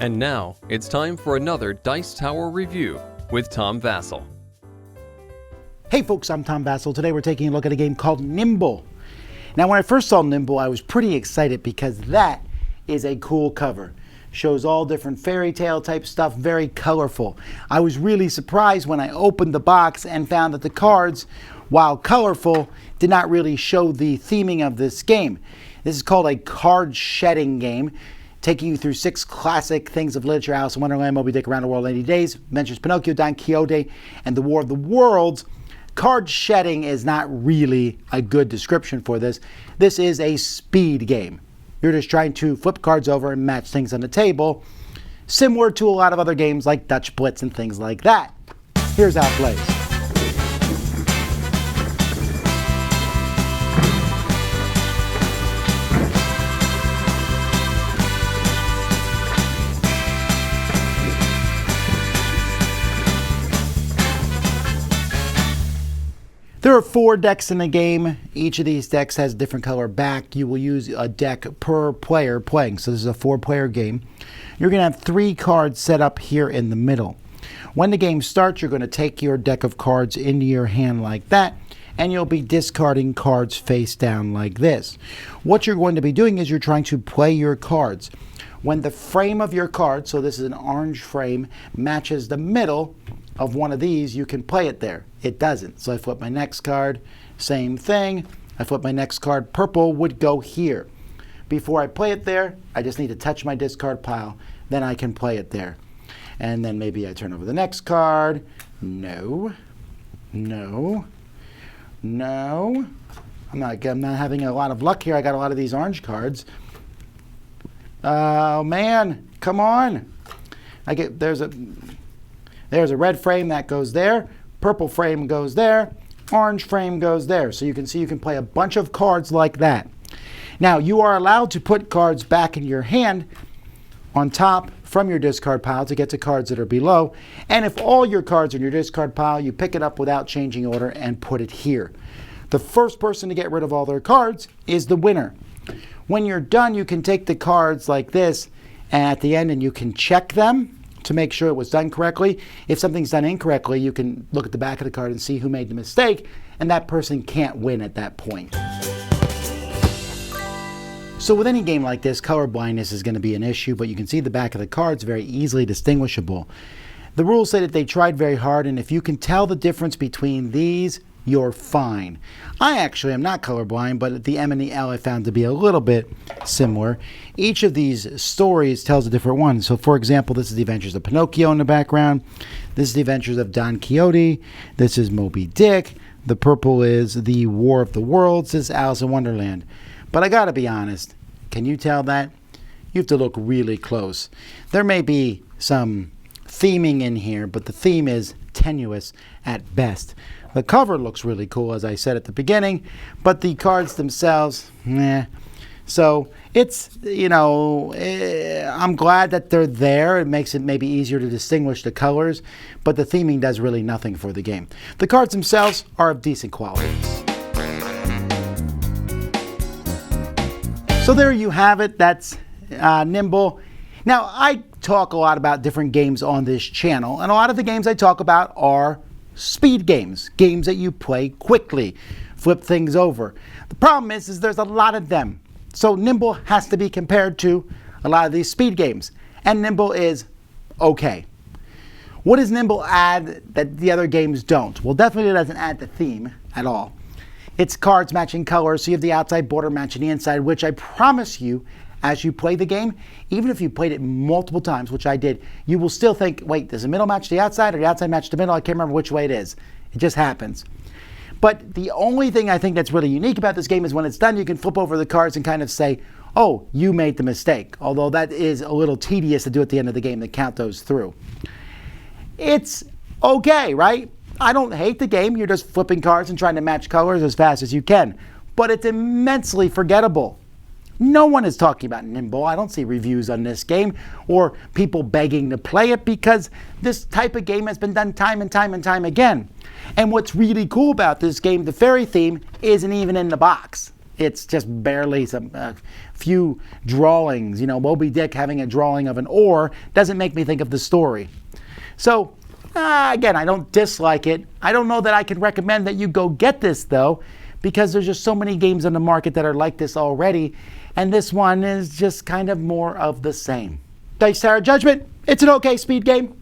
And now, it's time for another Dice Tower review with Tom Vasel. Hey folks, I'm Tom Vasel. Today we're taking a look at a game called Nimble. Now when I first saw Nimble, I was pretty excited because that is a cool cover. Shows all different fairy tale type stuff, very colorful. I was really surprised when I opened the box and found that the cards, while colorful, did not really show the theming of this game. This is called a card shedding game, taking you through 6 classic things of literature: Alice in Wonderland, Moby Dick, Around the World in 80 Days, Adventures Pinocchio, Don Quixote, and The War of the Worlds. Card shedding is not really a good description for this. This is a speed game. You're just trying to flip cards over and match things on the table, similar to a lot of other games like Dutch Blitz and things like that. Here's how it plays. There are 4 decks in the game. Each of these decks has a different color back. You will use a deck per player playing. So this is a 4-player game. You're going to have 3 cards set up here in the middle. When the game starts, you're going to take your deck of cards into your hand like that, and you'll be discarding cards face down like this. What you're going to be doing is you're trying to play your cards. When the frame of your card, so this is an orange frame, matches the middle of one of these, you can play it there. It doesn't. So I flip my next card, same thing. I flip my next card, purple would go here. Before I play it there, I just need to touch my discard pile, then I can play it there. And then maybe I turn over the next card. No. No. No. I'm not having a lot of luck here. I got a lot of these orange cards. Oh man, come on. There's a red frame that goes there, purple frame goes there, orange frame goes there. So you can see you can play a bunch of cards like that. Now you are allowed to put cards back in your hand on top from your discard pile to get to cards that are below. And if all your cards are in your discard pile, you pick it up without changing order and put it here. The first person to get rid of all their cards is the winner. When you're done, you can take the cards like this and at the end and you can check them to make sure it was done correctly. If something's done incorrectly, you can look at the back of the card and see who made the mistake, and that person can't win at that point. So with any game like this, color blindness is going to be an issue, but you can see the back of the cards very easily distinguishable. The rules say that they tried very hard, and if you can tell the difference between these, you're fine. I actually am not colorblind, but the M and the L I found to be a little bit similar. Each of these stories tells a different one. So for example, this is the Adventures of Pinocchio in the background. This is the Adventures of Don Quixote. This is Moby Dick. The purple is the War of the Worlds. This is Alice in Wonderland. But I gotta be honest, can you tell that? You have to look really close. There may be some theming in here, but the theme is tenuous at best. The cover looks really cool, as I said at the beginning, but the cards themselves, meh. So it's, I'm glad that they're there. It makes it maybe easier to distinguish the colors, but the theming does really nothing for the game. The cards themselves are of decent quality. So there you have it. That's Nimble. Now, I talk a lot about different games on this channel, and a lot of the games I talk about are speed games, games that you play quickly, flip things over. The problem is there's a lot of them. So Nimble has to be compared to a lot of these speed games, and Nimble is okay. What does Nimble add that the other games don't? Well, definitely it doesn't add the theme at all. It's cards matching colors, so you have the outside border matching the inside, which I promise you, as you play the game, even if you played it multiple times, which I did, you will still think, wait, does the middle match the outside or the outside match the middle? I can't remember which way it is. It just happens. But the only thing I think that's really unique about this game is when it's done, you can flip over the cards and kind of say, oh, you made the mistake. Although that is a little tedious to do at the end of the game to count those through. It's okay, right? I don't hate the game. You're just flipping cards and trying to match colors as fast as you can. But it's immensely forgettable. No one is talking about Nimble. I don't see reviews on this game or people begging to play it because this type of game has been done time and time and time again. And what's really cool about this game, the fairy theme isn't even in the box. It's just barely a few drawings. Moby Dick having a drawing of an oar doesn't make me think of the story. So, again, I don't dislike it. I don't know that I can recommend that you go get this, though, because there's just so many games on the market that are like this already, and this one is just kind of more of the same. Dice Tower Judgment, it's an okay speed game.